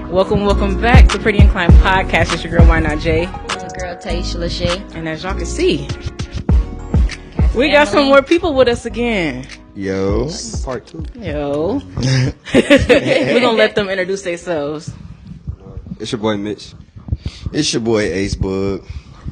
Welcome back to Pretty Inclined Podcast. It's your girl, Why Not Jay. It's your girl, Taisha Lachey. And as y'all can see, we got some more people with us again. Yo. Part 2. Yo. We're going to let them introduce themselves. It's your boy, Mitch. It's your boy, Ace Bug.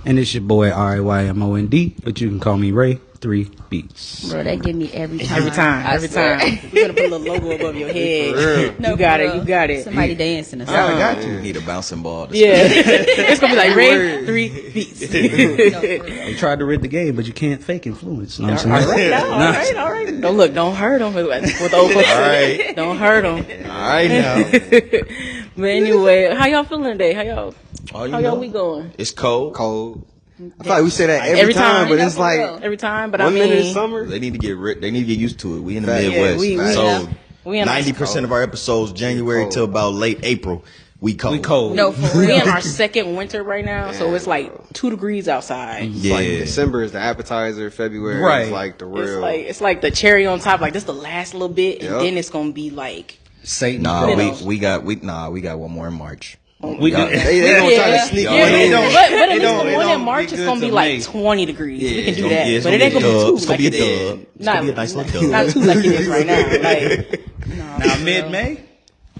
And it's your boy, RAYMOND, but you can call me Ray 3 Beats. Bro, that give me every time. Every time. You're going to put a little logo above your head. No, you got it. Somebody dancing or I something. got you. Need a bouncing ball. Yeah. It's going to be like Ray 3 Beats. No, for real. They tried to rid the game, but you can't fake influence. You know what All I'm saying? right. All right. Don't hurt them. With the old folks say. Right. Don't hurt them. All right now. But anyway, how y'all feeling today? How Oh, you y'all know, week going? It's cold. Cold. I feel like we say that every time. time, but I know, it's for like real. Every time, but 1 I mean, minute is summer. They need to get used to it. We in the Fact. Midwest. Yeah, so we in 90% of our episodes, January cold. till about late April, we cold. We cold. No, for we real. in our second winter right now, so it's like 2 degrees outside. Yeah. Like December is the appetizer. February Right. is like the real. It's like the cherry on top. Like this the last little bit, and Yep. then it's gonna be like Satan. Nah, You know. we got one more in March. We do. they gonna try to sneak Yeah, one they in. don't- But at least don't- the it one in don't March be is good gonna be till like May. 20 degrees. We can do Yeah, that, it's but gonna it ain't be gonna be dub. too It's gonna be a like it is. dub. It's gonna be a nice little dub. Not too like it is right now. Like Now, mid-May?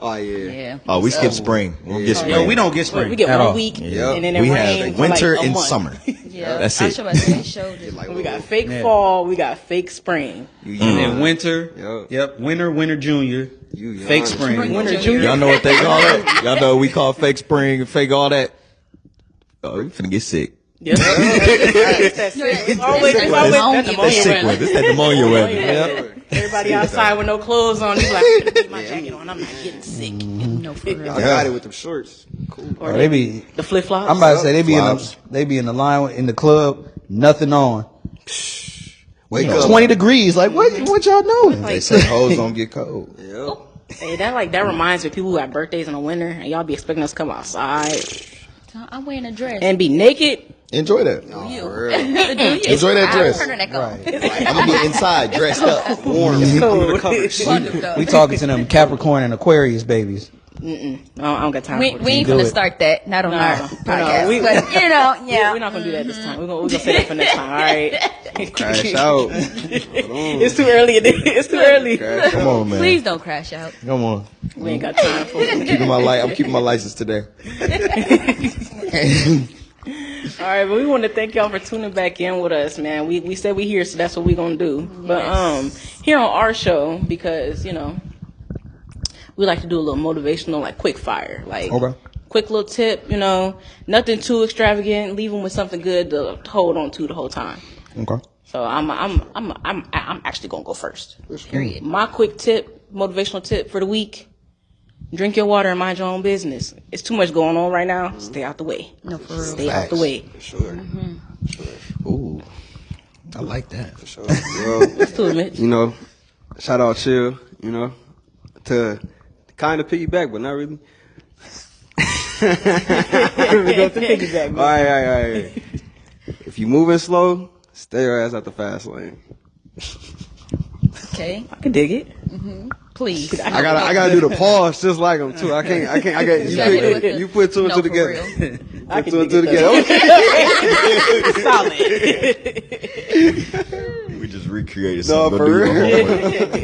Oh yeah. Yeah. Oh, we skip spring. We don't get spring. Yo, we don't get spring we get at 1 all. week, Yeah. and then it we rains have for winter like a and month. summer. Yeah. That's I it. was about to say, they showed it. Like, We got fake Yeah. fall, we got fake spring. And then winter. Yo. Yep. Winter, junior. You Fake young. spring. Winter, junior. Y'all know what they call it? Y'all know what we call fake spring, fake all that? Oh, we finna get sick. Yep. It's always that That pneumonia sick one. weather. This that pneumonia weather. Yep. Everybody outside with no clothes on. He's like, I'm gonna keep my jacket on. I'm not getting sick. No, for real. I got it with them shorts. Cool. Or They be. the flip flops. I'm about to say Flops. they be in the line in the club, nothing on. Wake up. 20 degrees. Like what y'all doing? They say hoes don't get cold. Yep. Hey, that reminds me of people who have birthdays in the winter, and y'all be expecting us to come outside I'm wearing a dress. and be naked. Enjoy that. you. For real. Enjoy that dress. Turn her neck off. I'm gonna be inside dressed up. Warm. Under the covers. We talking to them Capricorn and Aquarius babies. I don't got time We for it. ain't do gonna it. start that. Not on No, our no, podcast. we- but, you know, yeah. We're not gonna do that this time. We're gonna say that for next time. All right. Crash out. It's too early. It's too early. Crash Come out. on, man. Please don't crash out. Come on. We ain't got time for it. I'm keeping my license today. All right, but we want to thank y'all for tuning back in with us, man. We said we here, so that's what we gonna do. But here on our show, because we like to do a little motivational, like quick fire, like Okay. quick little tip. Nothing too extravagant. Leave them with something good to hold on to the whole time. Okay. So I'm actually gonna go first. Period. My quick tip, motivational tip for the week: drink your water and mind your own business. It's too much going on right now. Stay out the way. No, for real. Stay out the way. For sure. Ooh. I like that. For sure. Well, Let's do it, Mitch. shout out Chill, to kind of piggyback, but not really. Here we go to piggyback. All right. If you moving slow, stay your ass out the fast lane. Okay. I can dig it. Please. I gotta do the pause just like them too. I got you put two and No, two for together. real. I Put can two and dig two it. together. Solid. We just recreated No, something. for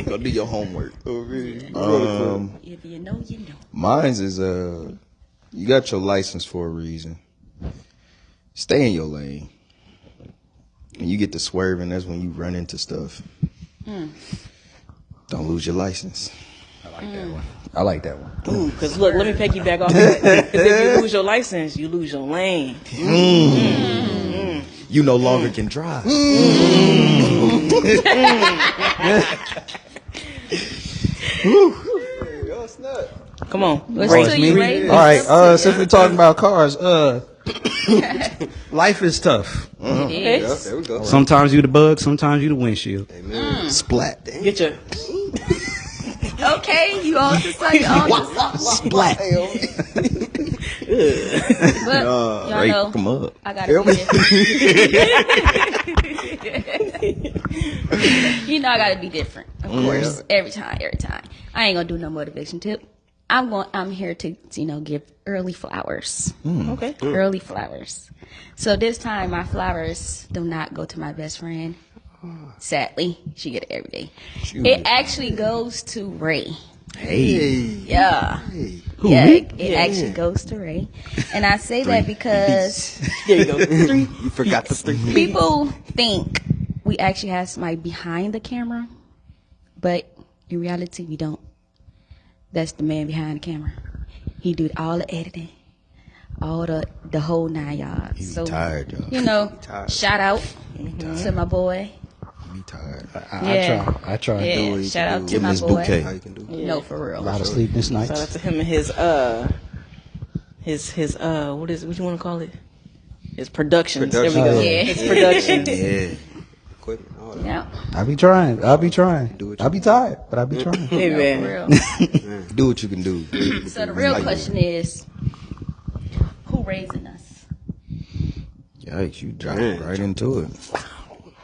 Go do your real. homework. Go do your homework. If you know, you know. Mine's is you got your license for a reason. Stay in your lane. When you get to swerving, that's when you run into stuff. Don't lose your license. I like that one. Ooh, because look, let me piggyback off that. Because if you lose your license, you lose your lane. You no longer can drive. Come on. What's Ray. to you, Ray? All right. Since we're talking about cars, life is tough. It Okay. is. There we go. Sometimes you the bug, sometimes you the windshield. Splat. Get your. Okay, you on to something. Splat. But y'all Rape know, them up. I gotta be different. You know, I gotta be different, of course. Every time. I ain't gonna do no motivation tip. I'm here to, give early flowers. Okay. Early flowers. So this time, my flowers do not go to my best friend. Sadly, she get it every day. It actually goes to Ray. Hey. Yeah. Yeah, it actually goes to Ray. And I say that because There you go. 3. You forgot the 3. people think we actually have somebody behind the camera, but in reality, we don't. That's the man behind the camera. He do all the editing, all the whole 9 yards. He be tired, y'all. Shout out to my boy. Be tired. I try. Yeah, shout out to Give him my his boy. bouquet. How you can do? No, for A real. lot of sleepless Shout out nights. to him and his what you want to call it? His productions. There we go. Yeah. His production. Yeah. Equipment, all that. Yeah, I be trying. Do what I be tired, but I be trying. Hey for man. real. Do what you can do. So the real question is, who raising us? Yikes, you dropped Man. right into it.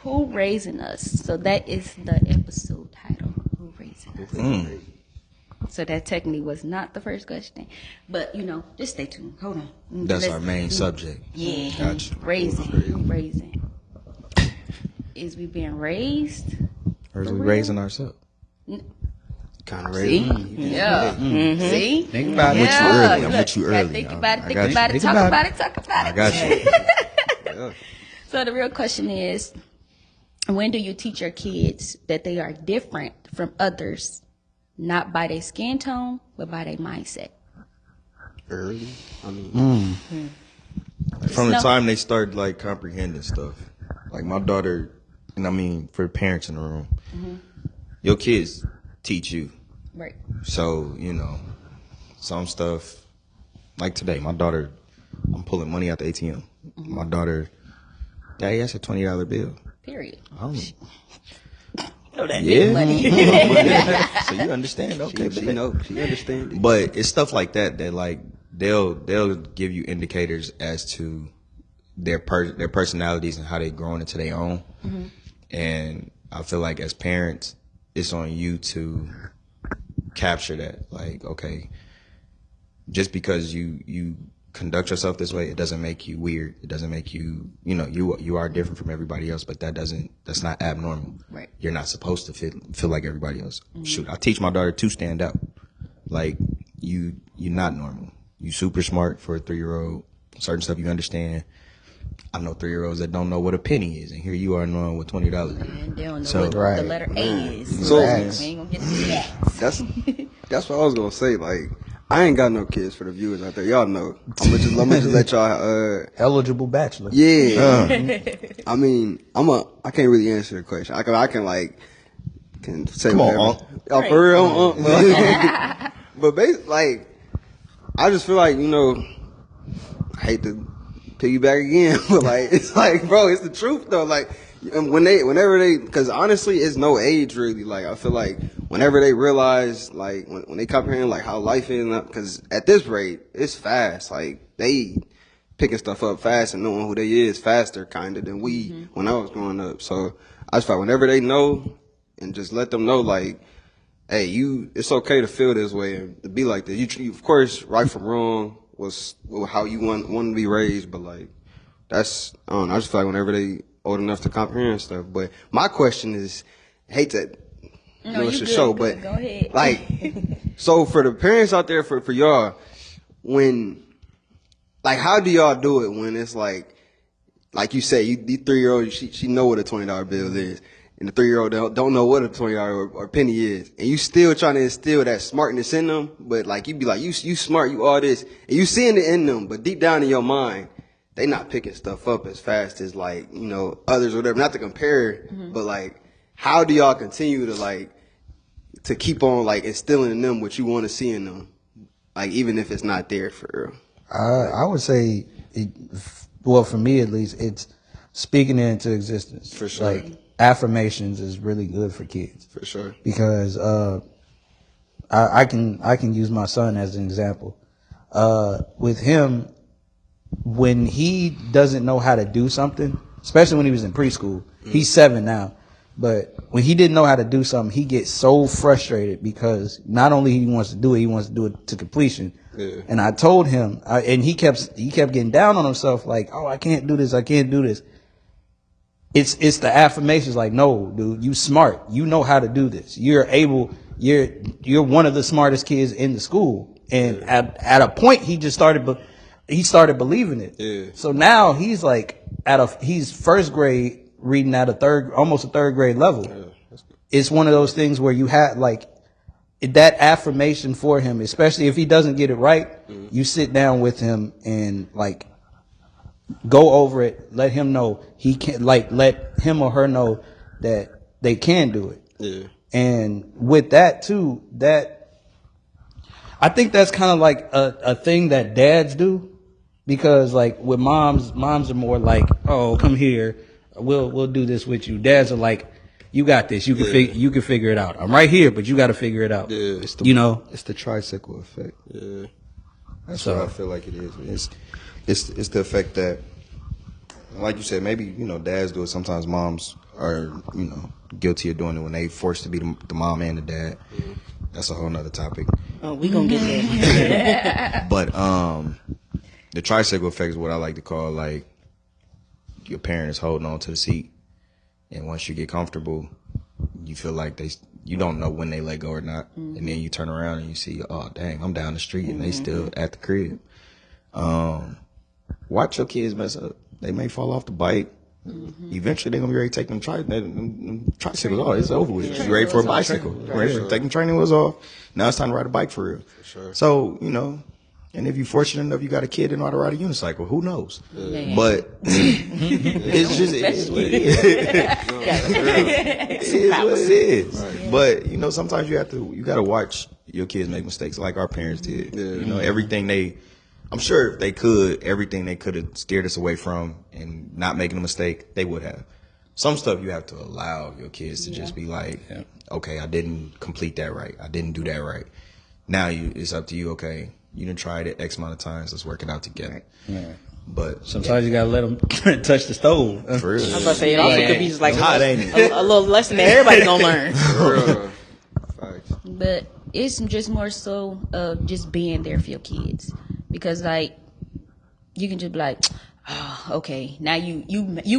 Who raising us? So that is the episode title. Who raising us? So that technically was not the first question, but just stay tuned. Hold on. That's Let's- our main subject. Yeah, Gotcha. raising. Is we being raised? Or is we raising ourselves? Kind of See? ready. Yeah. See? Think about it. Yeah. I'm with you Look, gotta early. Think I about it. got Think you. about it. Think Talk about about it. it. Talk about I it. got you. Yeah. So the real question is, when do you teach your kids that they are different from others, not by their skin tone, but by their mindset? Early. I mean, From the No. time they start like comprehending stuff, like my daughter, and I mean for the parents in the room, your kids teach you. Right. So some stuff like today, my daughter, I'm pulling money out the ATM. My daughter, Daddy, that's a $20 bill. Period. I'm, Know that. yeah. So you understand, okay? she but- know. She understand it. But it's stuff like that that like they'll give you indicators as to their personalities and how they growing into their own. And I feel like as parents, it's on you to capture that. Like, okay, just because you conduct yourself this way, it doesn't make you weird. It doesn't make you you are different from everybody else, but that's not abnormal. Right. You're not supposed to feel like everybody else. Shoot, I teach my daughter to stand out. Like you're not normal. You super smart for a 3-year-old. Certain stuff you understand. I know 3-year-olds that don't know what a penny is, and here you are knowing what $20 is. And they don't know So- what the Right. letter A is. So- we ain't gonna get to that. That's what I was gonna say. Like, I ain't got no kids for the viewers out there. Y'all know. I'm gonna just let y'all. Eligible bachelor. Yeah. I mean, I can't really answer the question. I can say Come on, whatever. Unc. Oh, for real, but basically, like, I just feel like I hate to piggyback again, but like, it's like, bro, it's the truth though. Like, and whenever they, because honestly, it's no age really. Like, I feel like whenever they realize, like, when they comprehend like how life is, because at this rate, it's fast. Like, they picking stuff up fast and knowing who they is faster, kind of than we when I was growing up. So I just feel like whenever they know, and just let them know, like, hey, it's okay to feel this way and to be like this. You of course, right from wrong was how you want to be raised, but like, that's, I don't know, I just feel like whenever they old enough to comprehend stuff. But my question is, I hate to, No, it's you a good, show, good. but Go ahead. like, so for the parents out there, for y'all, when, like, how do y'all do it when it's like you say, the 3-year-old, she know what a $20 bill is, and the 3-year-old don't know what a $20 or penny is, and you still trying to instill that smartness in them, but like you be like, you smart, you all this, and you seeing it in them, but deep down in your mind, they not picking stuff up as fast as like others or whatever. Not to compare, but like, how do y'all continue to keep on like instilling in them what you want to see in them, like even if it's not there for real? I would say, well, for me at least, it's speaking it into existence. For sure. Like, affirmations is really good for kids. For sure. Because I can use my son as an example. with him, when he doesn't know how to do something, especially when he was in preschool, he's 7 now, but when he didn't know how to do something, he gets so frustrated because not only he wants to do it, he wants to do it to completion. Yeah. And I told him, and he kept getting down on himself, like, oh, I can't do this, I can't do this. It's the affirmations, like, no, dude, you smart, you know how to do this, you're able, you're one of the smartest kids in the school. And at a point, he just started believing it. Yeah. So now he's like he's first grade reading at almost a third grade level. Yeah. It's one of those things where you have like that affirmation for him, especially if he doesn't get it right. You sit down with him and like go over it, let him know he can, like let him or her know that they can do it. Yeah. And with that too, I think that's kind of like a thing that dads do, because like with moms are more like, oh, come here, we'll do this with you. Dads are like, you got this, you can figure it out. I'm right here, but you got to figure it out. Yeah. It's the, You know? it's the tricycle effect. Yeah. That's So- what I feel like it is. It's the effect that, like you said, maybe dads do it. Sometimes moms are guilty of doing it when they forced to be the mom and the dad. That's a whole nother topic. Oh, we gonna get there. But the tricycle effect is what I like to call, like, your parent is holding on to the seat, and once you get comfortable, you feel like you don't know when they let go or not, and then you turn around and you see, oh dang, I'm down the street and they still at the crib. Watch your kids mess up. They may fall off the bike. Eventually, they're gonna be ready to take them tricycles off. It's over with. You're ready for a bicycle. You're ready to take them training wheels off. Now it's time to ride a bike for real. sure. So and if you're fortunate enough, you got a kid that know how to ride a unicycle. Who knows? But it's just it is what it is. It is what it is. But sometimes you got to watch your kids make mistakes, like our parents did. Yeah. I'm sure if they could, everything they could have steered us away from and not making a mistake, they would have. Some stuff you have to allow your kids to just be like, okay, I didn't complete that right. I didn't do that right. Now it's up to you. Okay, you done tried it X amount of times. Let's work it out together. Yeah. But Sometimes you gotta let them touch the stove. for real, I was about to say it also could be just like It's hot, ain't it? a little lesson that everybody gonna learn. Bruh. Facts. But it's just more so of just being there for your kids, because like you can just be like, oh, okay, now you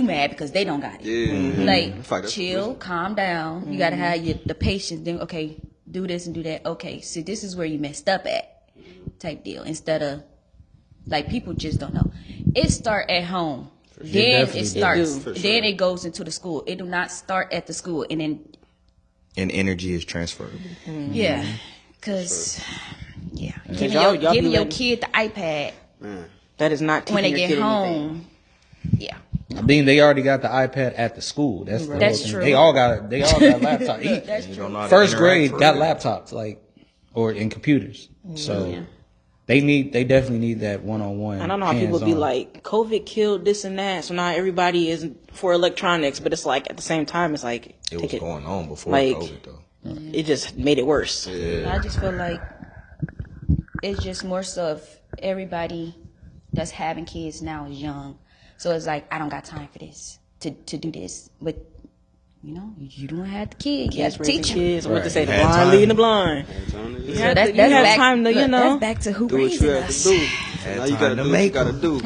mad because they don't got it. Yeah. Like Fact, that's chill, reason. calm down. You gotta have the patience. Then okay, do this and do that. Okay, so this is where you messed up at, type deal. Instead of like people just don't know. It start at home. Then definitely it does. starts. It do. For Then sure. it goes into the school. It do not start at the school and then and energy is transferable. yeah, cause yeah, giving y'all your, be giving your letting- kid the iPad Man. That is not teaching when they your get kid anything. home. Yeah, I mean, they already got the iPad at the school. That's the That's whole thing. true. They all got laptops. that's You true. don't know how to First interact grade for got real. laptops, like, or in computers. So Yeah. they definitely need that one-on-one. I don't know how people be like, COVID killed this and that, so now everybody is for electronics, but it's like at the same time, it's like It was going on before like- COVID though. it just made it worse. I just feel like it's just more so of everybody that's having kids now is young, so it's like I don't got time for this to do this, but you don't have the kid. You have to Raising teach them. kids, what to say, the Had blind time. leading the blind. So have that's to- you have back, time to, look, know. that's back to who Do what raising you have us. to do. Now you time gotta to do what you make gotta 'em. do.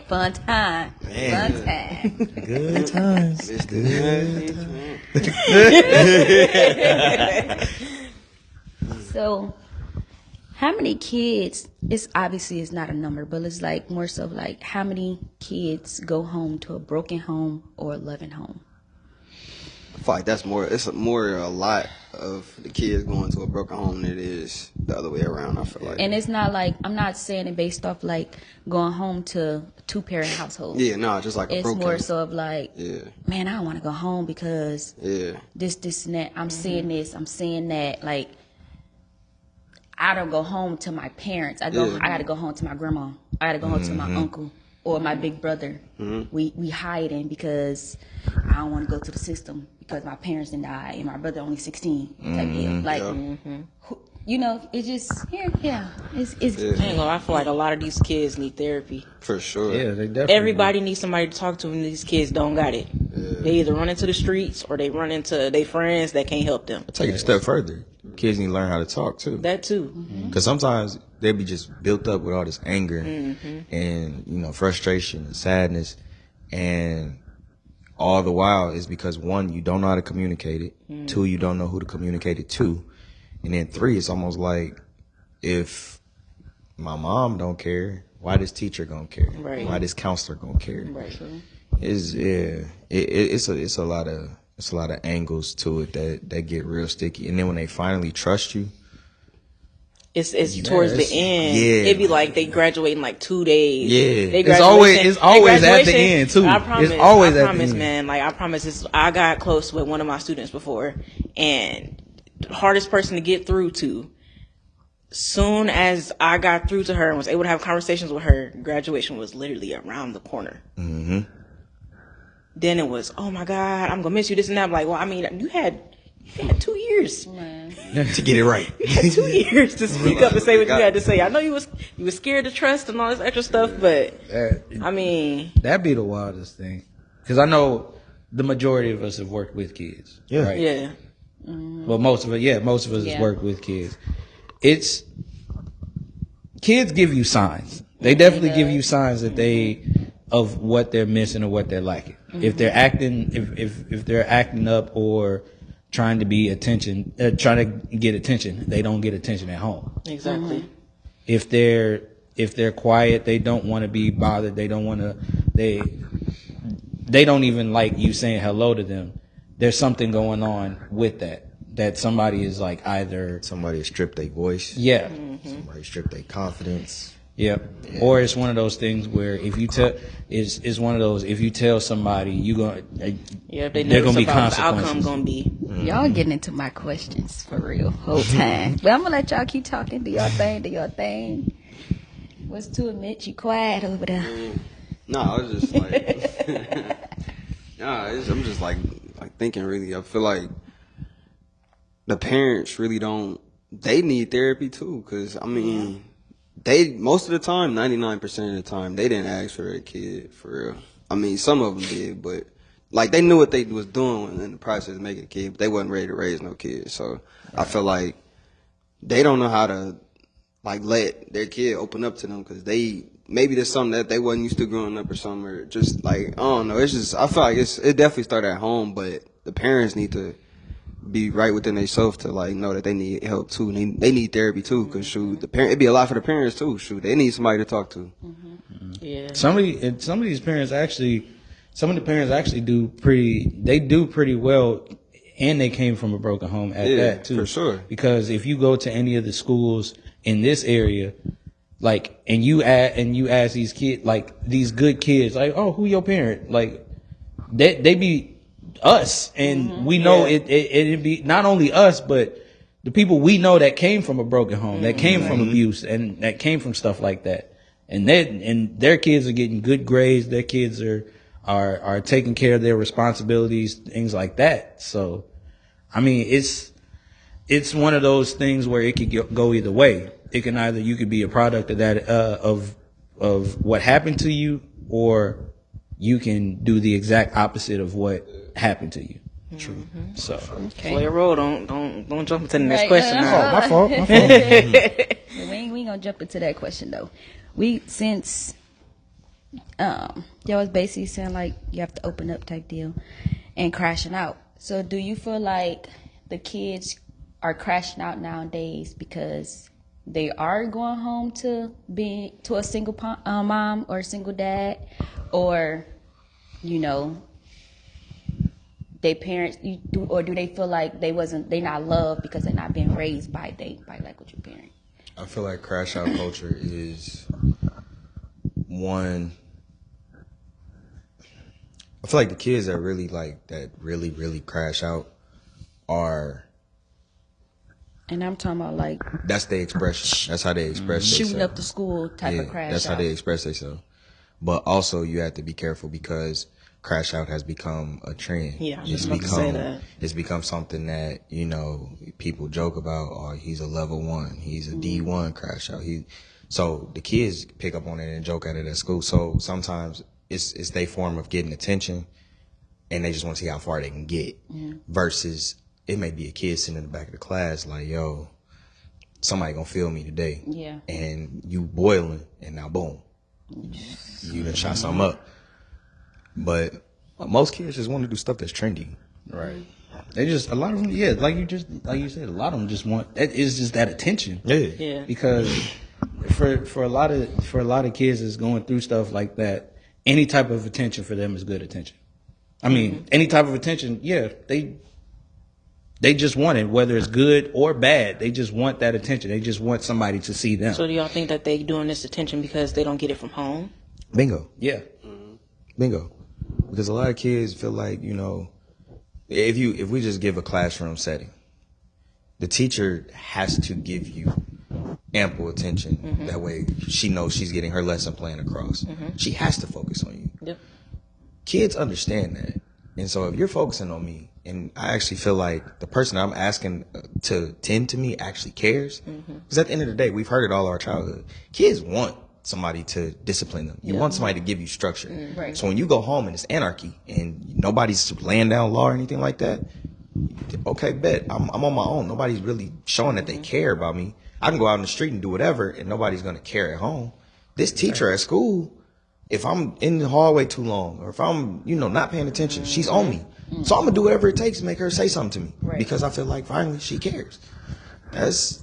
Fun time. Fun time. good times. It's the So, how many kids? It's obviously it's not a number, but it's like more so like how many kids go home to a broken home or a loving home? I feel like that's more. It's more a lot of the kids going to a broken home than it is the other way around. I feel like. And it's not like I'm not saying it based off like going home to a 2-parent household. Yeah, no, just like a It's broken. more so of like, Yeah, man, I don't want to go home because yeah, this and that. I'm seeing this. I'm seeing that. Like, I don't go home to my parents. I got to go home to my grandma. I got to go home to my uncle or my big brother. We hiding because I don't want to go to the system because my parents didn't die and my brother only 16 type deal. Like, you know, it's just yeah. It's I ain't gonna lie, I feel like a lot of these kids need therapy. For sure. Yeah, they definitely. Everybody needs somebody to talk to, and these kids don't got it. They either run into the streets or they run into their friends that can't help them. Take it a step further. Kids need to learn how to talk too. That too. Because sometimes they be just built up with all this anger and, you know, frustration and sadness. And all the while is because, one, you don't know how to communicate it. Two, you don't know who to communicate it to. And then three, it's almost like, if my mom don't care, why this teacher gonna care? Right. Why this counselor gonna care? Right. It's a lot of angles to it that get real sticky. And then when they finally trust you, It's towards the end. yeah. It'd be like they graduate in like 2 days. Yeah. They It's always at the graduation- end, too. I promise. It's always at I the promise, end. man. Like I promise. I got close with one of my students before, and the hardest person to get through to. Soon as I got through to her and was able to have conversations with her, graduation was literally around the corner. Mm-hmm. Then it was, oh my God, I'm gonna miss you. This and that. I'm like, well, I mean, you had 2 years. to get it right. You had 2 years to speak up and say what you had to say. I know you was scared to trust and all this extra stuff, but I mean, That'd be the wildest thing. Because I know the majority of us have worked with kids. Yeah. Right? yeah, Well, most of us Yeah. has worked with kids. It's kids give you signs. They definitely give you signs that of what they're missing or what they're lacking. If they're acting, if they're acting up or trying to be trying to get attention, they don't get attention at home. exactly. If they're quiet, they don't want to be bothered. They don't want to. They don't even like you saying hello to them. There's something going on with that somebody is like either Somebody stripped their voice. yeah. Somebody stripped their confidence. Yep. Or it's one of those things where if you tell is one of those if you tell somebody you gonna Yeah, if they there know gonna be about the outcome consequences. gonna be. Y'all getting into my questions for real whole time. But I'm gonna let y'all keep talking. Do your thing. What's to admit you quiet over there? No, I was just like, I'm just like thinking really. I feel like the parents really don't. They need therapy too, because I mean, they most of the time, 99% of the time, they didn't ask for their kid for real. I mean, some of them did, but like they knew what they was doing in the process of making a kid, but they wasn't ready to raise no kid. So I feel like they don't know how to like let their kid open up to them, because maybe there's something that they wasn't used to growing up or something, or just like, I don't know. It's just, I feel like it definitely started at home, but the parents need to be right within themselves to like know that they need help too. And they need therapy too, because shoot, it'd be a lot for the parents too. Shoot, they need somebody to talk to. Yeah. Some of the parents actually do pretty well, and they came from a broken home at Yeah, that too. for sure. Because if you go to any of the schools in this area, like, and you ask these kids, like these good kids, like, oh, who your parent? Like, they be us, and we know it'd be not only us, but the people we know that came from a broken home, that came from abuse, and that came from stuff like that. And their kids are getting good grades. Their kids are taking care of their responsibilities, things like that. So, I mean, it's one of those things where it could go either way. It can either you could be a product of that of what happened to you, or you can do the exact opposite of what happened to you. True. So, Slow your roll. Don't jump into the next Right, question. my fault. We ain't gonna jump into that question though. Since y'all was basically saying like you have to open up type deal and crashing out. So do you feel like the kids are crashing out nowadays because they are going home to a single mom or a single dad, or their parents, or do they feel like they not loved because they're not being raised by like with your parents? I feel like crash out culture is one. I feel like the kids that really crash out are. And I'm talking about like That's their expression. That's how they express shooting themselves. up the school type of crash That's out. how they express themselves. But also, you have to be careful, because crash out has become a trend. Yeah, I was just about to say that. It's become something that, you know, people joke about. Oh, he's a level 1. He's a D1 crash out. So the kids pick up on it and joke at it at school. So sometimes it's their form of getting attention, and they just want to see how far they can get. Versus it may be a kid sitting in the back of the class like, yo, somebody gonna feel me today. Yeah. And you boiling, and now boom, you done shot something up. But most kids just want to do stuff that's trendy. Right. They just, a lot of them, yeah, like you said, a lot of them just want, it's just that attention. Yeah. Because for a lot of kids that's going through stuff like that, any type of attention for them is good attention. I mean, any type of attention, yeah, they just want it, whether it's good or bad. They just want that attention. They just want somebody to see them. So do y'all think that they doing this attention because they don't get it from home? Bingo. Yeah. Bingo. Because a lot of kids feel like, you know, if we just give a classroom setting, the teacher has to give you ample attention. That way she knows she's getting her lesson plan across. She has to focus on you. Yep. Kids understand that. And so if you're focusing on me, and I actually feel like the person I'm asking to tend to me actually cares, because at the end of the day, we've heard it all our childhood. Kids want somebody to discipline them. You want somebody to give you structure. Right. So when you go home and it's anarchy and nobody's laying down law or anything like that, okay, bet. I'm on my own. Nobody's really showing that they care about me. I can go out in the street and do whatever, and nobody's going to care at home. This teacher at school, if I'm in the hallway too long, or if I'm, you know, not paying attention, she's on me. So I'm going to do whatever it takes to make her say something to me. Right. Because I feel like finally she cares. That's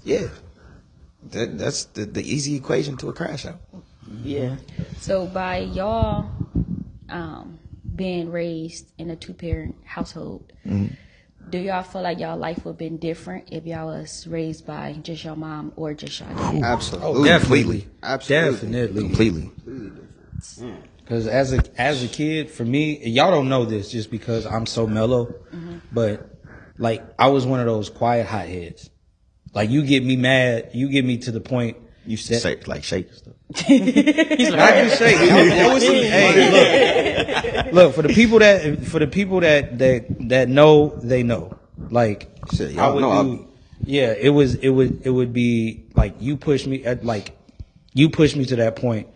the easy equation to a crash out. Yeah. So by y'all being raised in a 2-parent household, do y'all feel like y'all life would have been different if y'all was raised by just your mom or just your dad? Absolutely. Oh, definitely. Absolutely. Definitely. Completely. Because as a kid, for me, y'all don't know this just because I'm so mellow, but like I was one of those quiet hotheads. Like you get me mad, you get me to the point you said Shake and stuff. He's like, I can say there was some, hey, look for the people that know, they know. Like Shit, I y'all would know do, yeah, it would be like you push me to that point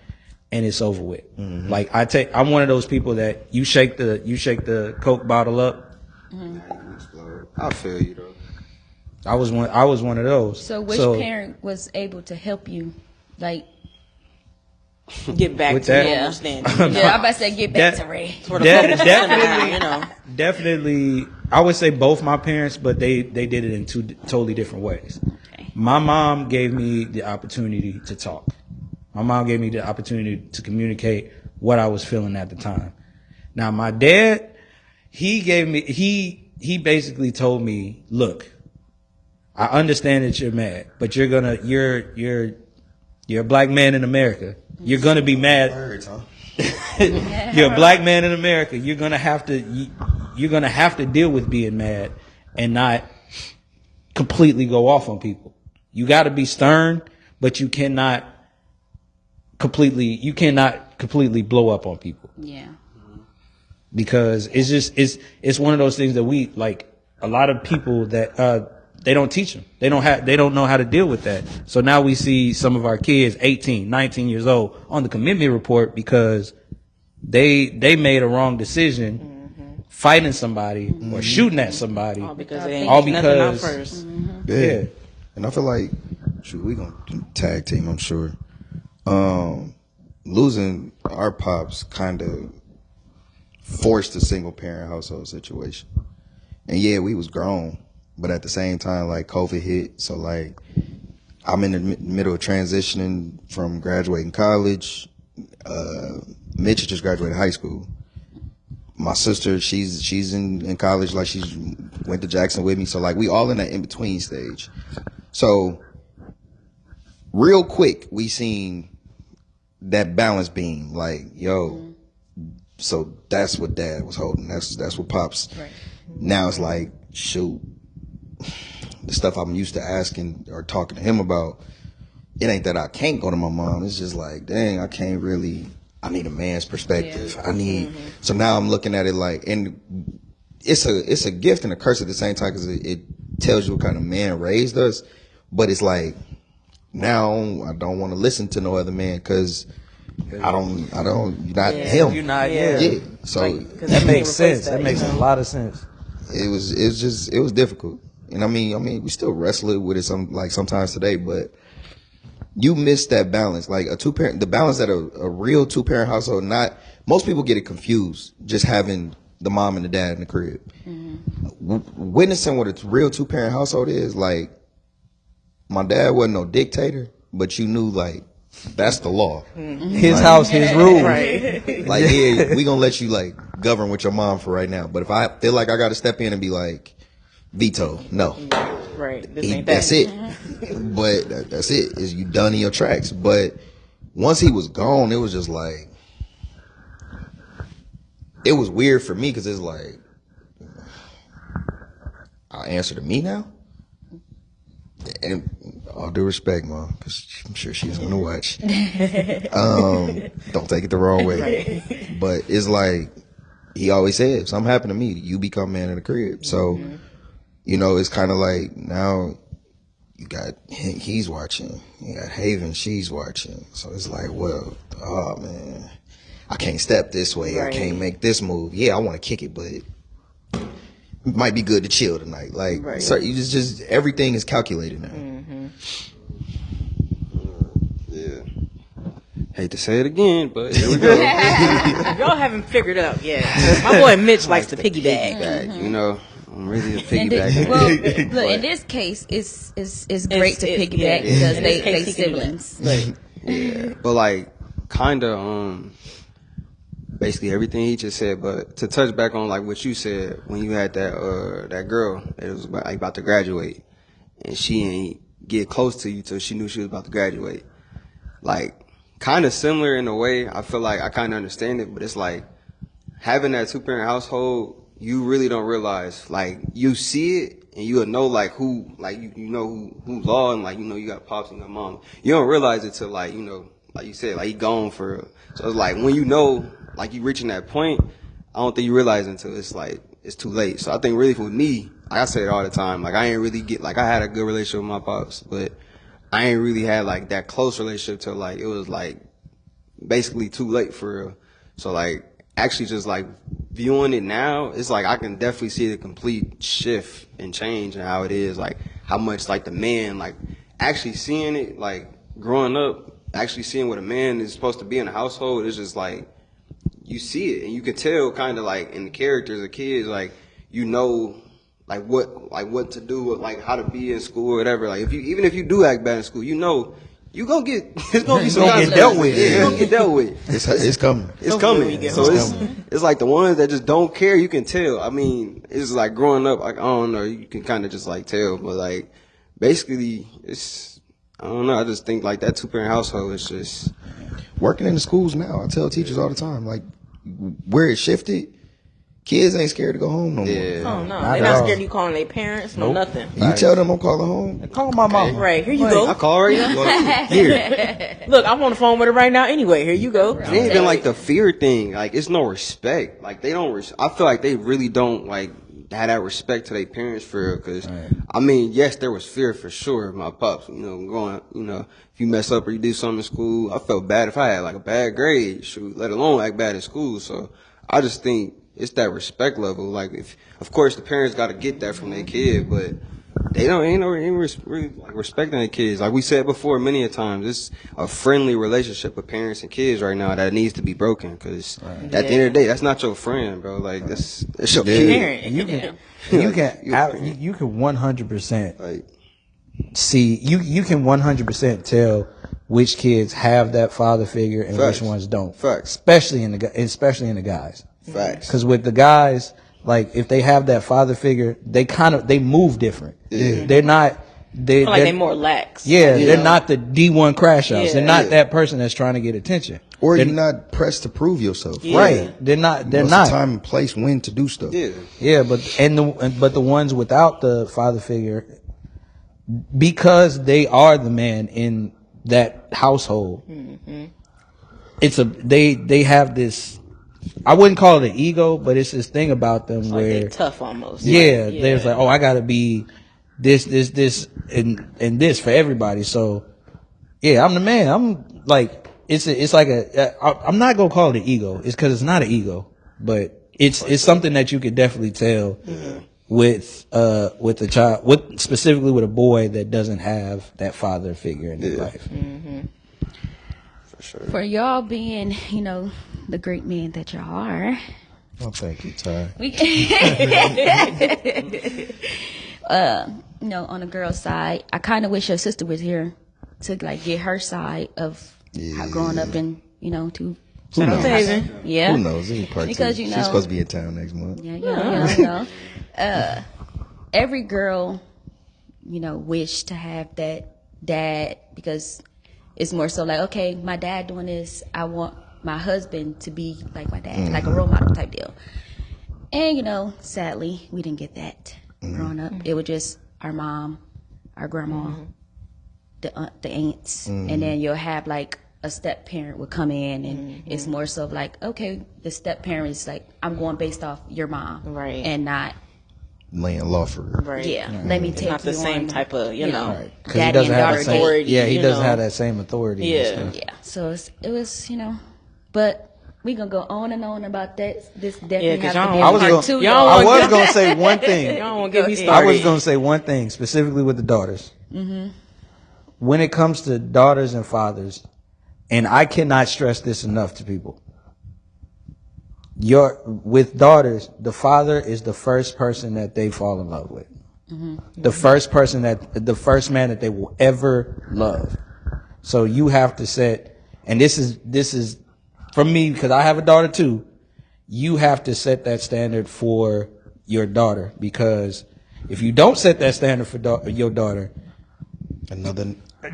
and it's over with. Like I'm one of those people that you shake the Coke bottle up. I feel you though. I was one of those. So which parent was able to help you, like? get back With to that- the Yeah. understanding. Yeah, I'm about to say get back That- to Ray. Sort of focus on definitely, you know. definitely. I would say both my parents, but they did it in two totally different ways. Okay. My mom gave me the opportunity to talk. My mom gave me the opportunity to communicate what I was feeling at the time. Now my dad, he basically told me, look, I understand that you're mad, but you're a black man in America. You're gonna be mad. Words, huh? You're a black man in America. You're gonna have to deal with being mad and not completely go off on people. You got to be stern, but you cannot completely blow up on people, Yeah. because it's one of those things that we like. A lot of people that they don't teach them. They don't know how to deal with that. So now we see some of our kids 18, 19 years old on the commitment report because they made a wrong decision fighting somebody or shooting at somebody. All because they ain't All all nothing out because- first. Yeah. And I feel like, shoot, we gonna tag team, I'm sure. Losing our pops kind of forced a single parent household situation. And yeah, we was grown, but at the same time, like COVID hit. So like, I'm in the middle of transitioning from graduating college. Mitch just graduated high school. My sister, she's in college, like she went to Jackson with me. So like, we all in that in between stage. So real quick, we seen that balance beam, like, yo, so that's what dad was holding. That's what pops. Right. Now it's like, shoot, the stuff I'm used to asking or talking to him about, it ain't that I can't go to my mom. It's just like, dang, I I need a man's perspective. I need, so now I'm looking at it like, and it's a gift and a curse at the same time because it tells you what kind of man raised us. But it's like, now I don't want to listen to no other man because I don't, you're not him. You're not, Yeah. So that makes sense. That makes a lot of sense. it was difficult. And I mean, we still wrestle with it sometimes today, but you miss that balance. Like the balance that a real 2-parent household, most people get it confused just having the mom and the dad in the crib. Witnessing what a real 2-parent household is, like, my dad wasn't no dictator, but you knew, like, that's the law. His house, his rules. Like, yeah, we gonna let you, like, govern with your mom for right now. But if I feel like I gotta step in and be like, veto, no. Right. This ain't That's that. it. But that's it. Is you done in your tracks. But once he was gone, it was just like, it was weird for me because it's like, I'll answer to me now. And all due respect, Mom, because I'm sure she's gonna watch. Don't take it the wrong way. But it's like he always said, if something happened to me, you become man in the crib. So, you know, it's kind of like now you got he's watching, you got Haven, she's watching. So it's like, well, oh man, I can't step this way. I can't make this move. Yeah, I want to kick it, but it might be good to chill tonight. Like, so you just everything is calculated now. Yeah. Hate to say it again, but here we go. Y'all haven't figured it out yet. My boy Mitch likes to piggyback. You know, I'm really a And piggyback. well, look, in this case, it's great to piggyback because they siblings. Yeah, but like, kind of, basically everything he just said. But to touch back on like what you said when you had that girl that was about to graduate, and she ain't get close to you till she knew she was about to graduate. Like, kind of similar in a way. I feel like I kind of understand it, but it's like having that 2-parent household. You really don't realize, like, you see it and you'll know, like, who, like, you know who's law, and, like, you know, you got pops and got mom. You don't realize it till, like, you know, like you said, like, he gone for real. So it's like, when you know, like, you reaching that point, I don't think you realize it until it's, like, it's too late. So I think really for me, like I say it all the time, like, I ain't really like, I had a good relationship with my pops, but I ain't really had, like, that close relationship till, like, it was, like, basically too late for real. So, like, actually just like viewing it now, it's like I can definitely see the complete shift and change in how it is, like how much like the man, like actually seeing it, like growing up, actually seeing what a man is supposed to be in a household is just like, you see it and you can tell kind of like in the characters of kids, like, you know, like what to do, like how to be in school or whatever. Like even if you do act bad in school, you know, you gonna get, it's gonna be some get dealt with. Yeah, you're gonna get dealt with. It's coming. It's coming. So it's like the ones that just don't care, you can tell. I mean, it's like growing up, like, I don't know, you can kind of just like tell, but like basically it's, I don't know, I just think like that 2-parent household is just Working in the schools now, I tell teachers all the time, like, where it shifted, kids ain't scared to go home no more. Oh no, Not they're at not all. scared of you calling their parents, no nothing. You tell them I'm calling home. Call my mama. Right, here you I go. call her, here. Look, I'm on the phone with her right now anyway. Here you go. It ain't even like the fear thing. Like, it's no respect. Like, they don't. I feel like they really don't like have that respect to their parents for real. Because I mean, yes, there was fear for sure. My pops, you know, going, you know, if you mess up or you do something in school, I felt bad if I had like a bad grade, shoot, let alone act bad in school. So I just think it's that respect level. Like, if of course the parents got to get that from their kid, but they ain't really like respecting their kids. Like we said before many a times, it's a friendly relationship with parents and kids right now that needs to be broken. Because at the end of the day, that's not your friend, bro. Like that's your kid. Parent. And you can 100% Like, see, you can 100% tell which kids have that father figure and Facts. which ones don't. Facts. Especially in the guys. facts. Because with the guys, like, if they have that father figure, they move different. Yeah. They're not. I feel like they're more lax. Yeah, they're not the D1 crash outs. Yeah. They're not Yeah. that person that's trying to get attention. Or They're- you're not pressed to prove yourself. Yeah. Right. They're not. They're Most not. of the time and place when to do stuff. Yeah. Yeah, but the ones without the father figure, because they are the man in that household, they have this. I wouldn't call it an ego, but it's this thing about them Like where they tough almost. yeah, Like, there's like, oh, I gotta be this, and this for everybody. So yeah, I'm the man. I'm like, it's like I'm not gonna call it an ego. It's because it's not an ego, but it's something that you could definitely tell with a child, specifically with a boy that doesn't have that father figure in his life. For sure. For y'all being, the great men that y'all are, Oh, thank you, Ty. we, on the girl's side, I kind of wish your sister was here to like get her side of how growing up in, to. Shout out to Haven. Yeah. Who knows? This is part Because, two. you know- She's supposed to be in town next month. Yeah. Every girl, wish to have that dad because it's more so like, okay, my dad doing this. I want my husband to be like my dad, like a role model type deal. And, sadly, we didn't get that growing up. It was just our mom, our grandma, the aunts, and then you'll have like a step parent would come in, and it's more so like, okay, the step parent is like, I'm going based off your mom, Right. and not, Laying law for real. Right. let me It's take not the you same on, type of, Because he daddy doesn't and have daughter the same. authority, Yeah, he you doesn't know. have that same authority. Yeah. and stuff. Yeah, so it was, but we gonna go on and on about that. This definitely Yeah, 'cause has y'all to be don't- a I was part gonna- two. y'all I wanna was get- gonna say one thing. Y'all won't get me I started. was gonna say one thing specifically with the daughters. When it comes to daughters and fathers, and I cannot stress this enough to people. With daughters, the father is the first person that they fall in love with. The first man that they will ever love. So you have to set, and this is from me because I have a daughter too. You have to set that standard for your daughter, because if you don't set that standard for your daughter, Another. I'm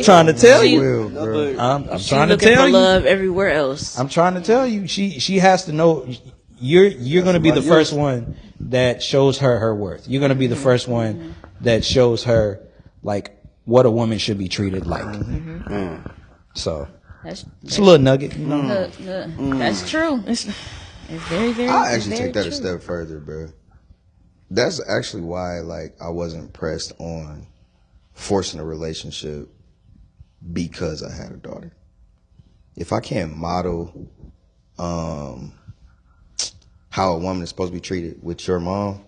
trying to tell you. Will, bro. I'm She trying to looking tell for you. love everywhere else. I'm trying to tell you. She has to know. You're going to be the first one that shows her worth. You're going to be the first one that shows her like what a woman should be treated like. So That's it's a little nugget, you know. that's true. It's very, very. I it's actually very take that a true. step further, bro. That's actually why, like, I wasn't pressed on forcing a relationship because I had a daughter. If I can't model how a woman is supposed to be treated with your mom,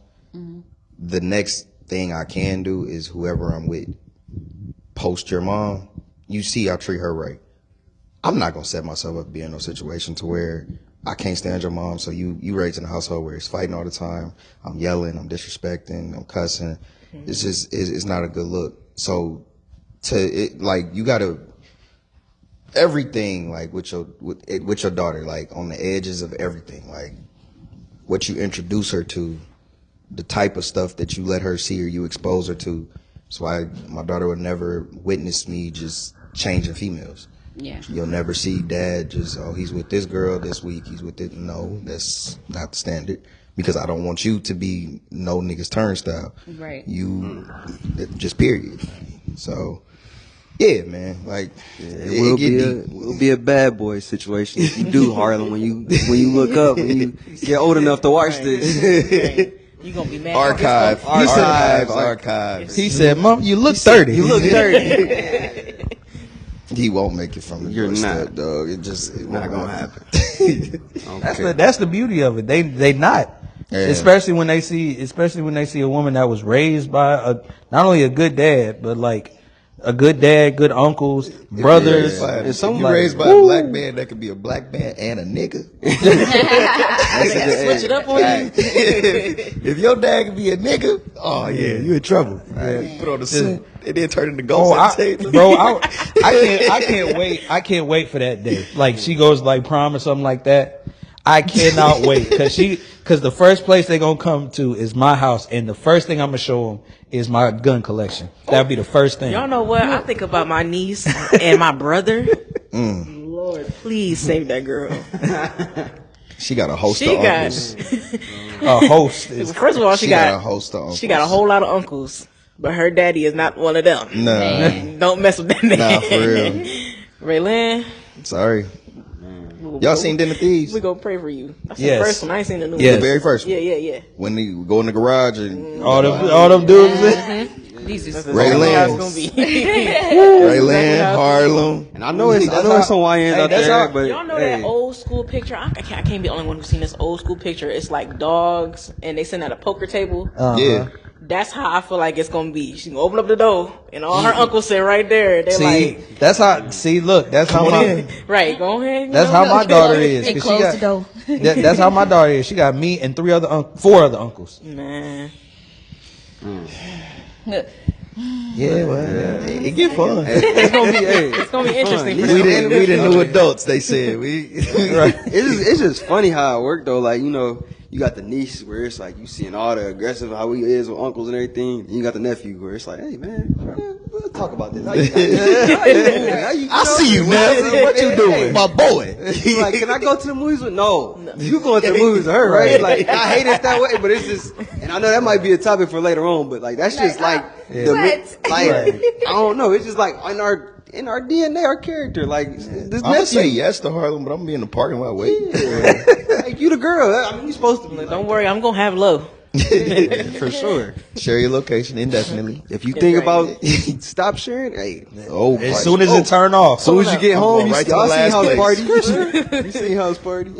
the next thing I can do is whoever I'm with post your mom, you see I treat her right. I'm not gonna set myself up to be in no situation to where I can't stand your mom, so you raised in a household where it's fighting all the time. I'm yelling, I'm disrespecting, I'm cussing. It's just it's not a good look. So you gotta everything like with your daughter, like on the edges of everything, like what you introduce her to, the type of stuff that you let her see or you expose her to. That's why my daughter would never witness me just changing females. Yeah. You'll never see dad just, oh, he's with this girl this week, he's with it. No, that's not the standard, because I don't want you to be no nigga's turnstile. Right. You, just period. So, yeah, man, like, It will be a bad boy situation if you do, Harlan, when you look up, when you get old enough to watch this. You gonna be mad. Archives. He said, "Mom, you look 30. You look dirty. He won't make it from the You're doorstep, not. dog. It's not gonna happen. That's the beauty of it. They not. Yeah. Especially when they see a woman that was raised by not only a good dad, but like a good dad, good uncles, brothers. If you like, raised by a black man, that could be a black man and a nigga. Switch it up on you. If your dad could be a nigga, oh yeah, you in trouble. Right? Put on the suit and then turn into ghost entertainment. I can't wait for that day. Like she goes like prom or something like that. I cannot wait because the first place they're gonna come to is my house, and the first thing I'm gonna show them is my gun collection. That'll be the first thing. Y'all know what? I think about my niece and my brother. Lord, please save that girl. She got a host She of got. uncles. A host is First of all, she got a got. host of uncles. She got a whole lot of uncles, but her daddy is not one of them. Nah, Don't mess with that man. nah, for real. Raylan, Sorry. Y'all seen Den of Thieves? We gonna pray for you. That's Yes. the first one. I ain't seen the new Yes. The one. very first one. Yeah. When they go in the garage and All them dudes. Jesus. Ray That's Lance. how it's gonna be. Rayland, Harlem. And I know it's some YNs out that's there, how- but Y'all know hey, that old school picture? I can't be the only one who's seen this old school picture. It's like dogs, and they sitting at a poker table. Yeah. That's how I feel like it's gonna be. She's gonna open up the door, and all her uncles sit right there. They're See, like, that's how. See, look, that's how my. right, go ahead. That's how my daughter is. And 'cause close she got, the door. that's how my daughter is. She got me and 4 other uncles. Man. Yeah, well, It get fun. it's gonna be It's gonna be interesting for We them. the new adults, they said. it's just funny how it worked though. Like, you know, you got the niece where it's like you seeing all the aggressive how he is with uncles and everything. And you got the nephew where it's like, hey man, we'll talk about this. How you doing? I see you, man. What you doing? My boy. He's like, can I go to the movies with? No, you going to the movies with her, right? Like, I hate it that way, but it's just, and I know that might be a topic for later on, but like that's just like I don't know. It's just like in our DNA, our character. Like this I'm gonna say nephew. yes to Harlem, but I'm gonna be in the parking lot waiting. Like you the girl. I mean, you supposed to be. Don't worry, I'm gonna have low. For sure. Share your location indefinitely. If you think about stop sharing, hey. Oh, as soon as it turn off, As soon as you get I'm home, going you right to y'all the seen last house place. party. You seen house party.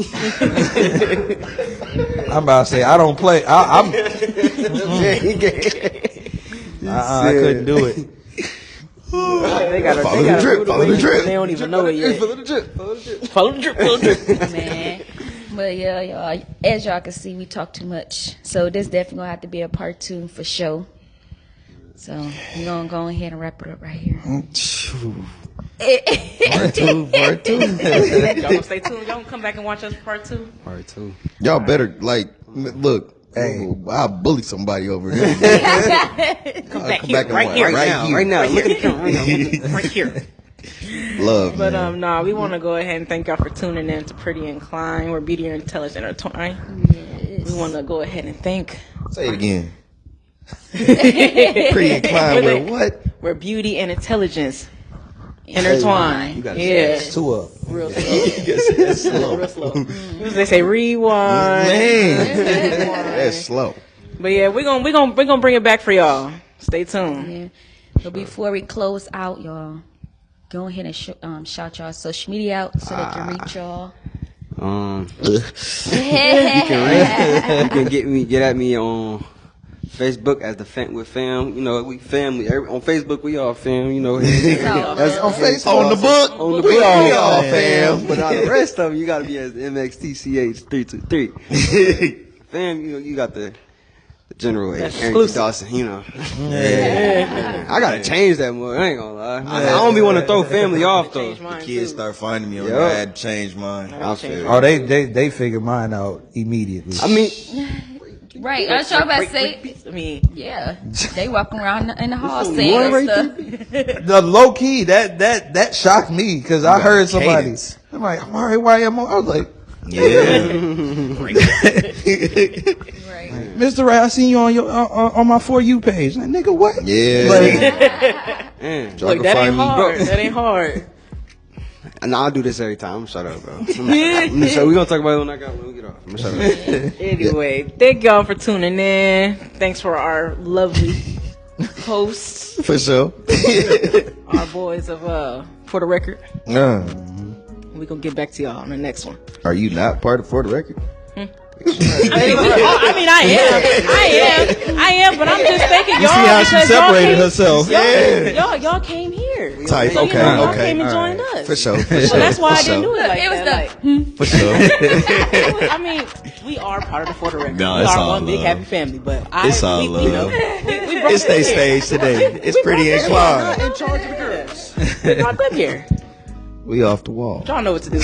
I'm about to say I don't play. I couldn't do it. They got Follow the drip, follow the drip. They don't even know it yet. Follow the drip. Follow the drip. Follow the drip, follow the drip. Man. But yeah, y'all, as y'all can see, we talk too much. So this definitely gonna have to be a part 2 for sure. So we're gonna go ahead and wrap it up right here. Part two. Y'all gonna stay tuned. Y'all gonna come back and watch us for part 2. Part 2. Y'all better look. Hey, I'll bully somebody over there. Come back come here, back and right watch. here, Right now. Look at the camera. right here. Love, But man. nah, we want to go ahead and thank y'all for tuning in to Pretty Inclined, where beauty and intelligence intertwine. We want to go ahead and thank Say it again. Pretty inclined. Where what? where beauty and intelligence intertwine. You gotta Yeah, Two up. real slow. Real slow. They say rewind. Man, that's slow. But yeah, we're gonna bring it back for y'all. Stay tuned. Yeah. But before we close out, y'all, go ahead and shout y'all social media out so they can reach y'all. You can get at me on Facebook as the Fam with Fam. You know, we family. On Facebook, we all fam. You know, That's on Facebook. On the book. on the We book, all fam. But on the rest of them, you got to be as MXTCH323. Fam, you know, you got the general Aaron exclusive. Dawson. You know, I gotta change that more. I ain't gonna lie. I don't be want to throw family off though. Change mine, Kids too. start finding me on Yup. there. I had to change mine. I feel Oh, they figured mine out immediately. I mean, Right. I was trying to say, I mean, yeah, they walking around in the hall One saying right stuff. The low key that shocked me because I heard somebody. cadence. I'm like, I'm all right, why am I? I was like, Yeah. Right. Mr. Ray, I seen you on your on my For You page. Like, nigga, what? Yeah. man. Y'all look, can that find ain't me. hard. That ain't hard. And I'll do this every time. Shut up, bro. We're gonna talk about it when we get off. I'm gonna shut up. Anyway, thank y'all for tuning in. Thanks for our lovely hosts, For sure. our boys of For the Record. Uh, We gonna get back to y'all on the next one. are you not part of For the Record? I mean, I am, but I'm just thanking y'all You see how she because y'all separated came, herself. y'all came here. Type. So, you Okay. know, y'all Okay. came and All joined right. us. For sure. For So sure. that's why I For didn't do sure. it like It was that. For sure. I mean, we are part of the For the Record. No, we it's are all one big love. happy family, but It's all we love. brought It's them their here. stage today. It's pretty inclined. In charge of the girls. We brought them here. We off the wall. Y'all know what to do.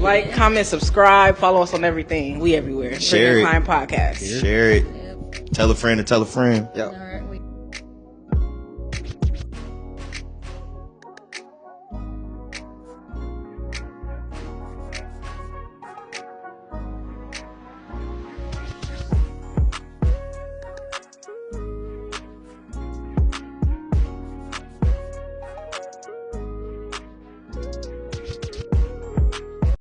Like, comment, subscribe, follow us on everything. We everywhere. Share it. Pretty Inclined Podcast. Share it. Tell a friend to tell a friend. Yep. All right, we